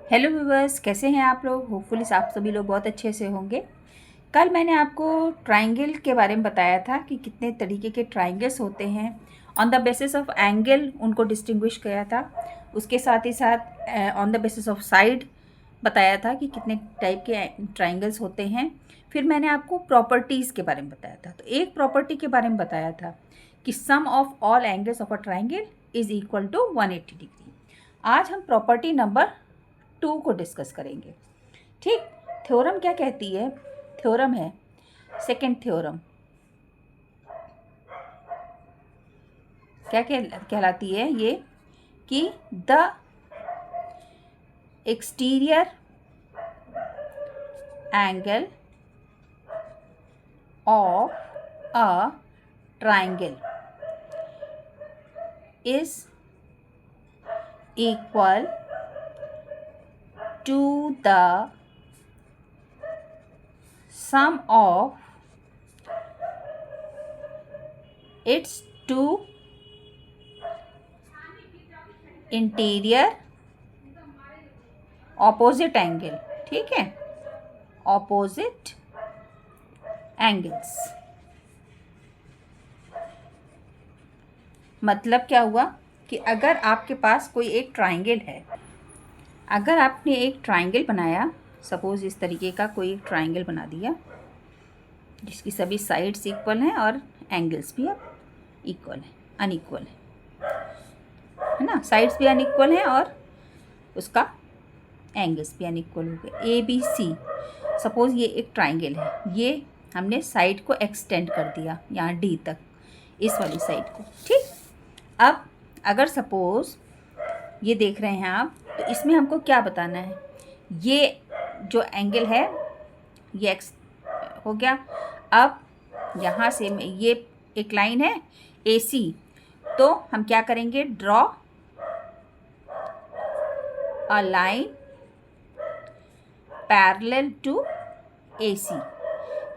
Hello viewers, कैसे हैं आप लोग। होपफुली आप सभी लोग बहुत अच्छे से होंगे। कल मैंने आपको ट्रायंगल के बारे में बताया था कि कितने तरीके के ट्रायंगल्स होते हैं। On the basis of angle उनको डिस्टिंग्विश किया था। उसके साथ ही साथ on the basis of side बताया था कि कितने टाइप के ट्रायंगल्स होते हैं। फिर मैंने आपको प्रॉपर्टीज़ के बारे में बताया था। तो एक प्रॉपर्टी के बारे में बताया था कि sum of all angles of a triangle is equal to 180 डिग्री। आज हम प्रॉपर्टी नंबर 2 को डिस्कस करेंगे। ठीक, थ्योरम क्या कहती है? थ्योरम है, सेकंड थ्योरम क्या कहलाती है ये कि the exterior angle of a triangle is equal to the sum of its two interior opposite angle. ठीक है, ऑपोजिट एंगल्स। मतलब क्या हुआ कि अगर आपके पास कोई एक ट्रायंगल है, अगर आपने एक ट्रायंगल बनाया, सपोज इस तरीके का कोई एक ट्रायंगल बना दिया जिसकी सभी साइड्स इक्वल हैं और एंगल्स भी अब इक्वल हैं, अनइक्वल है ना। साइड्स भी अनइक्वल हैं और उसका एंगल्स भी अनइक्वल हो गए। ए बी सी, सपोज ये एक ट्रायंगल है, ये हमने साइड को एक्सटेंड कर दिया यहाँ डी तक, इस वाली साइड को। ठीक, अब अगर सपोज ये देख रहे हैं आप, तो इसमें हमको क्या बताना है? ये जो एंगल है ये एक्स हो गया। अब यहाँ से ये एक लाइन है ए सी, तो हम क्या करेंगे? Draw a line parallel to A C.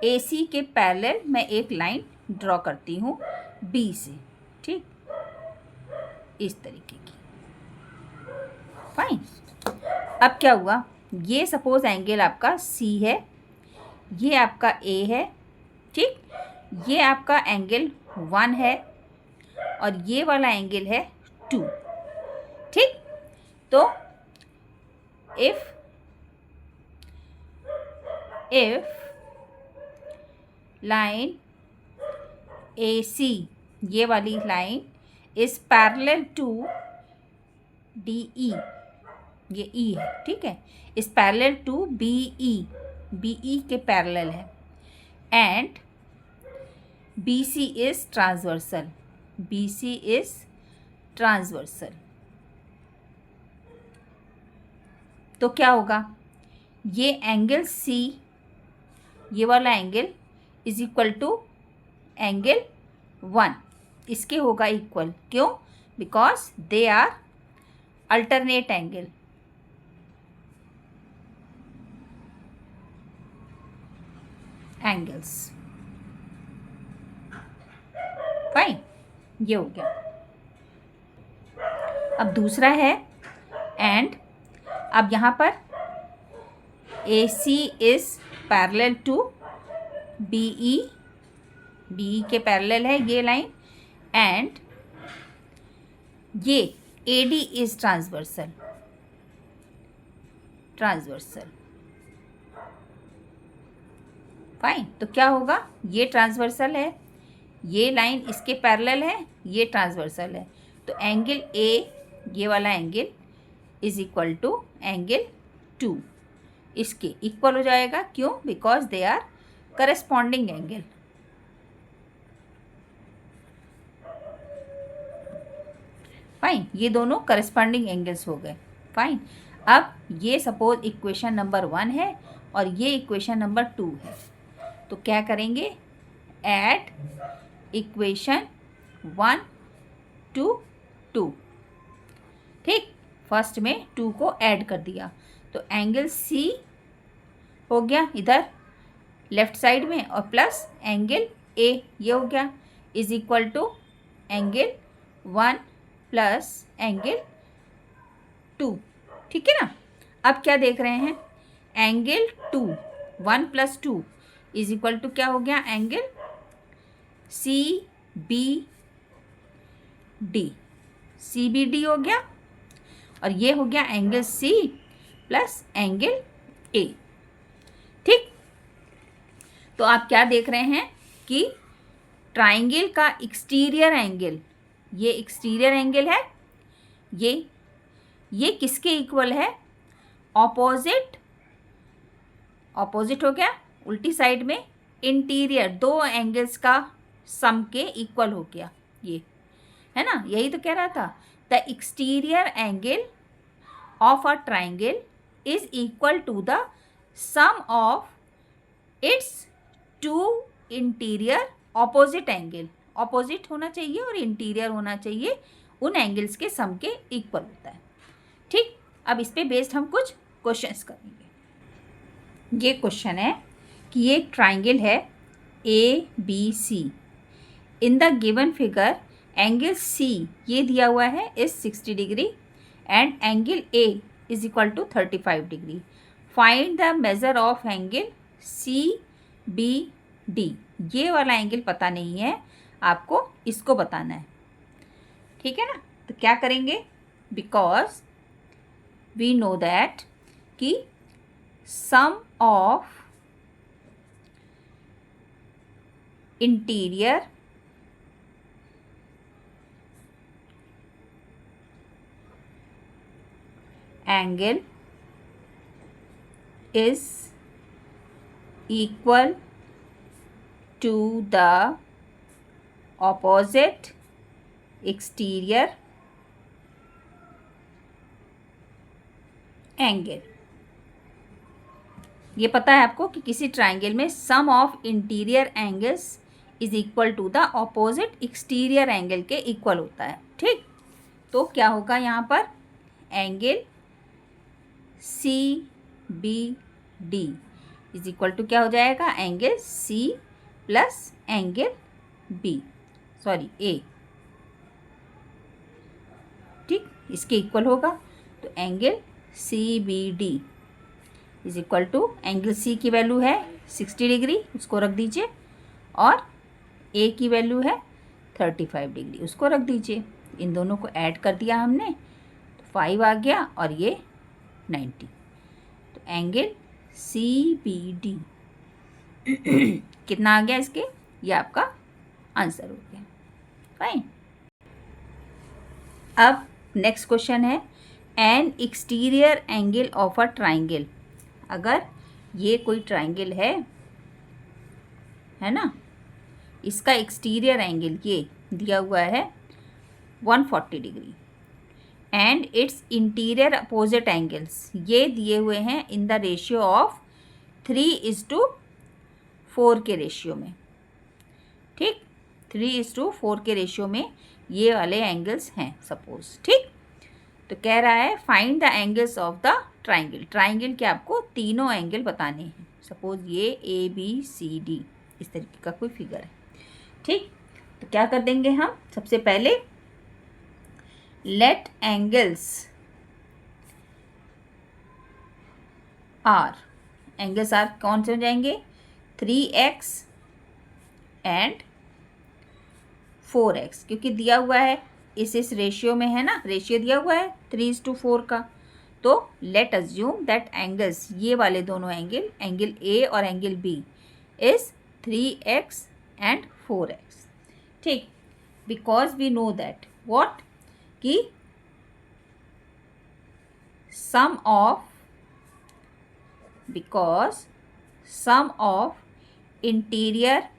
A C के पैरेलल मैं एक लाइन ड्रॉ करती हूँ बी से। ठीक, इस तरीके की। फाइन। अब क्या हुआ? ये सपोज एंगल आपका सी है, ये आपका ए है। ठीक, ये आपका एंगल 1 है और ये वाला एंगल है 2। ठीक, तो इफ लाइन ए सी, ये वाली line is parallel to D E, ये ई है। ठीक है, is parallel to B E, B E के पैरेलल है। And B C is transversal, B C is transversal. तो क्या होगा? ये एंगल सी, ये वाला angle is equal to angle 1, इसके होगा इक्वल। क्यों? Because they are alternate angle. Angles. Fine, ये हो गया। अब दूसरा है एंड, अब यहाँ पर A C is parallel to B E, B E के पैरेलल है ये लाइन। एंड ये A D is transversal, transversal. Fine, तो क्या होगा? ये ट्रांसवर्सल है, ये लाइन इसके पैरेलल है, ये ट्रांसवर्सल है। तो एंगल ए, ये वाला angle is equal to angle 2, इसके इक्वल हो जाएगा। क्यों? Because they are corresponding angle. Fine, ये दोनों करस्पॉन्डिंग एंगल्स हो गए। फाइन, अब ये सपोज इक्वेशन नंबर 1 है और ये इक्वेशन नंबर 2 है। तो क्या करेंगे? Add equation 1 to 2। ठीक, फर्स्ट में 2 को ऐड कर दिया तो एंगल सी हो गया इधर लेफ्ट साइड में, और प्लस एंगल ए ये हो गया, is equal to angle 1 plus angle 2। ठीक है ना। अब क्या देख रहे हैं, एंगल 2, 1 + 2 इज इक्वल टू क्या हो गया, एंगल CBD हो गया, और ये हो गया angle C plus angle A। ठीक, तो आप क्या देख रहे हैं कि ट्राइंगल का एक्सटीरियर एंगल, ये एक्सटीरियर एंगल है, ये किसके इक्वल है, ऑपोजिट हो गया, उल्टी साइड में इंटीरियर, दो एंगल्स का सम के इक्वल हो गया, ये है ना, यही तो कह रहा था। The exterior angle of a triangle is equal to the sum of its two interior opposite angle, opposite होना चाहिए और इंटीरियर होना चाहिए, उन एंगल्स के सम के इक्वल होता है। ठीक, अब इस पे बेस्ड हम कुछ क्वेश्चंस करेंगे। ये क्वेश्चन है कि ये एक ट्राइंगल है ABC, in the given figure angle C ये दिया हुआ है is 60 degree and angle A is equal to 35 degree. Find the measure of angle CBD। ये वाला एंगल पता नहीं है आपको, इसको बताना है, ठीक है ना। तो क्या करेंगे, बिकॉज वी नो दैट कि sum of interior angle is equal to the opposite exterior angle. ये पता है आपको कि किसी ट्राइंगल में sum of interior angles is equal to the opposite exterior angle के इक्वल होता है। ठीक, तो क्या होगा यहाँ पर, angle CBD is equal to क्या हो जाएगा, angle C plus angle A। ठीक, इसके इक्वल होगा, तो angle CBD is equal to angle C की वैल्यू है 60 डिग्री, उसको रख दीजिए, और A की वैल्यू है 35 डिग्री, उसको रख दीजिए। इन दोनों को ऐड कर दिया हमने तो 5 आ गया, और ये 90। तो एंगल CBD कितना आ गया इसके, ये आपका आंसर हो गया। फाइन। अब नेक्स्ट क्वेश्चन है, N exterior angle of a triangle. अगर ये कोई ट्राइंगल है ना, इसका एक्सटीरियर एंगल ये दिया हुआ है 140 degree and it's interior opposite angles ये दिए हुए हैं इन द रेशियो ऑफ 3:4 के रेशियो में। ठीक, 3:4 के रेशियो में ये वाले एंगल्स हैं सपोज। ठीक, तो कह रहा है find the angles of the triangle. Triangle के आपको तीनों एंगल बताने हैं। सपोज ये ABCD इस तरीके का कोई फिगर है। ठीक, तो क्या कर देंगे हम, सबसे पहले let angles are, angles are कौन से हो जाएंगे, 3x एंड 4x, क्योंकि दिया हुआ है इस रेशियो में है ना, रेशियो दिया हुआ है 3:4 का। तो लेट अज्यूम दैट एंगल्स, ये वाले दोनों एंगल, एंगल A और angle B is 3x and 4x। ठीक, because we know that what, कि sum of, because sum of interior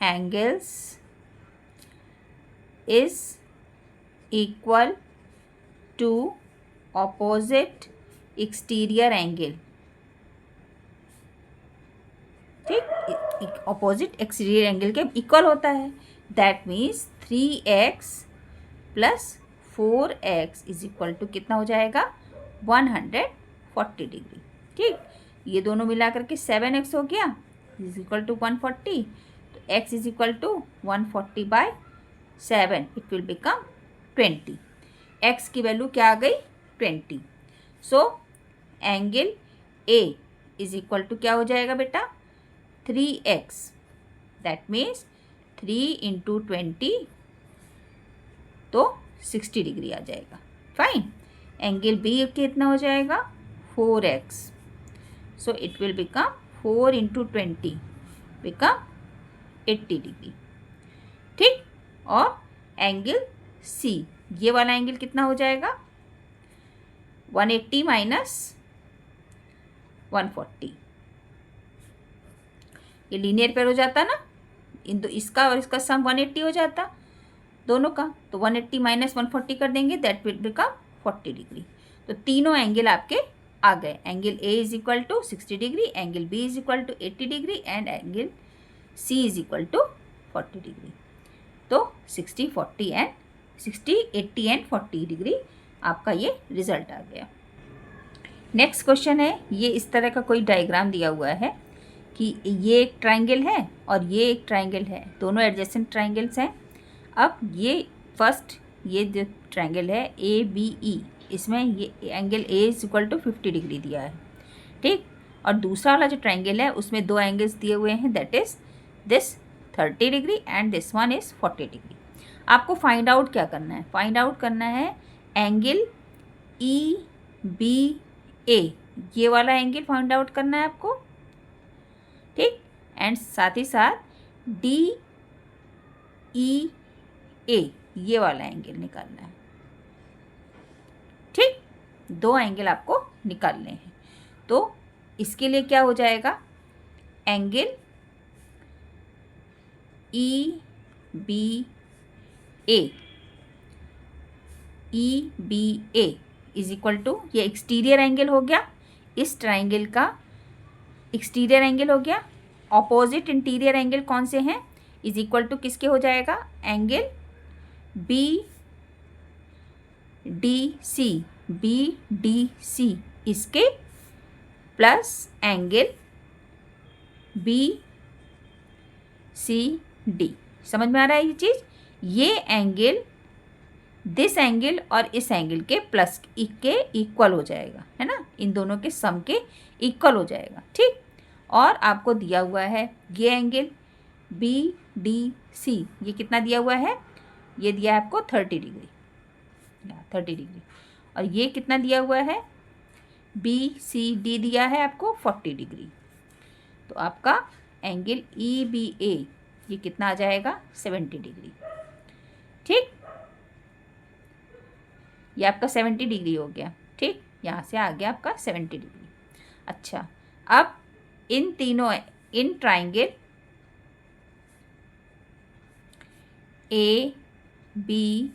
angles is equal to opposite exterior angle। ठीक, opposite exterior angle के equal होता है। That means 3x plus 4x is equal to कितना हो जाएगा, 140 degree. ठीक, ये दोनों मिला करके 7x हो गया is equal to 140। x is equal to 140/7, it will become 20। x की वैल्यू क्या आ गई 20। So angle A is equal to क्या हो जाएगा बेटा 3x। दैट मीन्स 3 इंटू 20 तो 60 डिग्री आ जाएगा। फाइन। एंगल B कितना हो जाएगा 4x। So it will become 4 into 20 become 80 degree. ठीक। और एंगल C, ये वाला एंगल कितना हो जाएगा 180 माइनस 140। ये लीनियर पेयर हो जाता ना, इन दो इसका और इसका सम 180 हो जाता दोनों का, तो 180 माइनस 140 कर देंगे, दैट विल बिकम 40 डिग्री। तो तीनों एंगल आपके आ गए। Angle A is equal to 60 degree, angle B is equal to 80 degree and angle C is equal to 40 degree. तो 60, 40 एंड 60, 80 एंड 40 डिग्री आपका ये रिजल्ट आ गया। नेक्स्ट क्वेश्चन है, ये इस तरह का कोई डायग्राम दिया हुआ है कि ये एक ट्राइंगल है और ये एक ट्राइंगल है, दोनों एडजेसेंट ट्राइंगल्स हैं। अब ये फर्स्ट ये जो ट्राइंगल है ABE, इसमें ये angle A is equal to 50 degree दिया है। ठीक। और दूसरा वाला जो ट्राइंगल है उसमें दो एंगल्स दिए हुए हैं, that is this 30 degree and this one is 40 degree. आपको फाइंड आउट क्या करना है, फाइंड आउट करना है एंगल EBA, ये वाला एंगल फाइंड आउट करना है आपको। ठीक। एंड साथ ही साथ DEA, ये वाला एंगल निकालना है। ठीक। दो एंगल आपको निकालने हैं। तो इसके लिए क्या हो जाएगा, angle EBA is equal to, ये एक्सटीरियर एंगल हो गया, इस ट्राइंगल का एक्सटीरियर एंगल हो गया। ऑपोजिट इंटीरियर एंगल कौन से हैं, इज इक्वल टू किसके हो जाएगा, एंगल BDC इसके प्लस एंगल BCD। समझ में आ रहा है ये चीज़, ये एंगल दिस एंगल और इस एंगल के प्लस के इक्वल हो जाएगा, है ना, इन दोनों के सम के इक्वल हो जाएगा। ठीक। और आपको दिया हुआ है ये एंगल BDC, ये कितना दिया हुआ है, ये दिया है आपको 30 डिग्री, 30 डिग्री। और ये कितना दिया हुआ है BCD, दिया है आपको 40 डिग्री। तो आपका एंगल EBA ये कितना आ जाएगा 70 डिग्री। ठीक। ये आपका 70 डिग्री हो गया। ठीक। यहाँ से आ गया आपका 70 डिग्री। अच्छा, अब इन तीनों इन ट्राइंगल ABE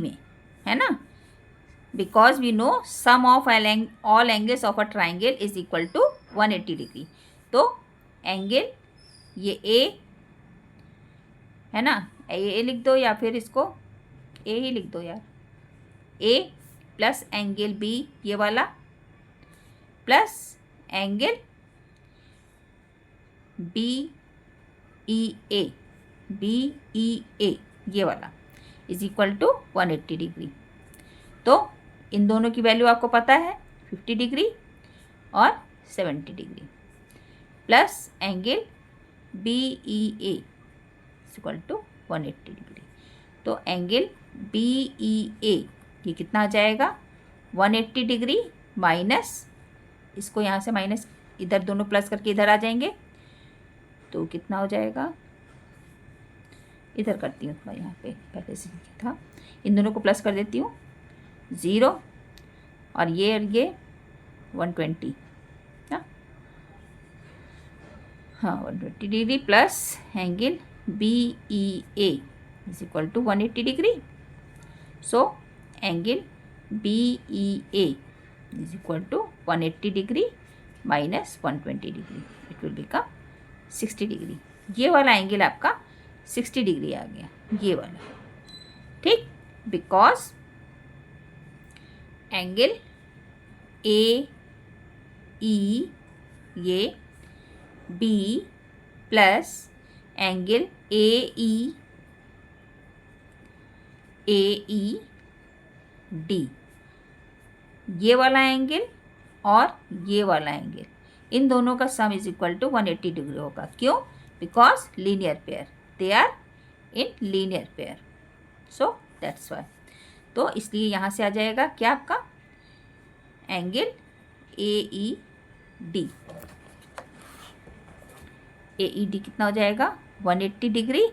में, है ना, because we know sum of all angles of a triangle is equal to 180 degree. तो एंगल ये A है ना, ए लिख दो या फिर इसको A ही लिख दो यार, A प्लस एंगल B ये वाला प्लस एंगल BEA ये वाला इज इक्वल टू 180 डिग्री। तो इन दोनों की वैल्यू आपको पता है 50 डिग्री और 70 degree plus angle BEA is equal to 180 degree. तो एंगल BEA ये कितना आ जाएगा 180 डिग्री माइनस, इसको यहाँ से माइनस इधर दोनों प्लस करके इधर आ जाएंगे, तो कितना हो जाएगा, इधर करती हूँ थोड़ा, यहाँ पे पहले से लिखा था, इन दोनों को प्लस कर देती हूँ 0 और ये 120, हाँ 120 degree plus angle BEA is equal to 180 degree. So angle BEA is equal to 180 degree minus 120 degree, it will become 60 degree. ये वाला एंगल आपका 60 डिग्री आ गया, ये वाला। ठीक। बिकॉज एंगल AE ये B plus angle AE AED, ये वाला एंगल और ये वाला एंगल, इन दोनों का sum is equal to 180 degree होगा। क्यों? Because linear pair, they are in linear pair, so that's why. तो इसलिए यहाँ से आ जाएगा क्या आपका एंगल AED। AED कितना हो जाएगा 180 डिग्री,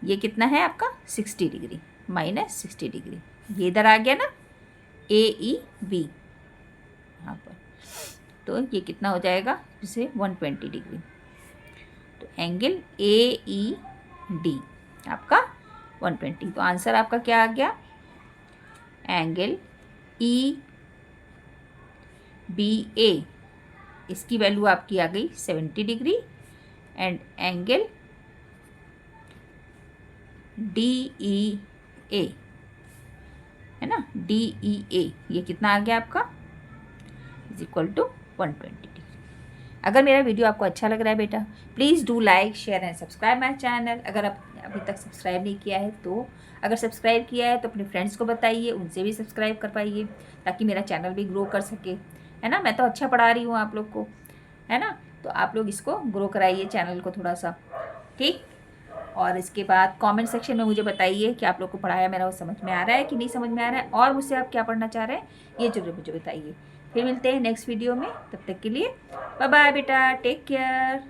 ये कितना है आपका 60 डिग्री माइनस 60 डिग्री, ये इधर आ गया ना AEB यहाँ पर, तो ये कितना हो जाएगा जैसे 120 डिग्री। तो एंगल AED आपका 120। तो आंसर आपका क्या आ गया? एंगल EBA, इसकी वैल्यू आपकी आ गई 70 डिग्री, एंड एंगल DEA है ना, DEA ये कितना आ गया आपका इज इक्वल टू 120 डिग्री। अगर मेरा वीडियो आपको अच्छा लग रहा है बेटा, please do like share and subscribe my channel. अगर आप अभी तक सब्सक्राइब नहीं किया है तो, अगर सब्सक्राइब किया है तो अपने फ्रेंड्स को बताइए, उनसे भी सब्सक्राइब कर पाइए ताकि मेरा चैनल भी ग्रो कर सके, है ना। मैं तो अच्छा पढ़ा रही हूँ आप लोग को, है ना, तो आप लोग इसको ग्रो कराइए चैनल को थोड़ा सा, ठीक। और इसके बाद कमेंट सेक्शन में मुझे बताइए कि आप लोग को पढ़ाया मेरा वो समझ में आ रहा है कि नहीं समझ में आ रहा है, और मुझसे आप क्या पढ़ना चाह रहे हैं ये जरूर मुझे बताइए। फिर मिलते हैं नेक्स्ट वीडियो में, तब तक के लिए बाय बाय बेटा, टेक केयर।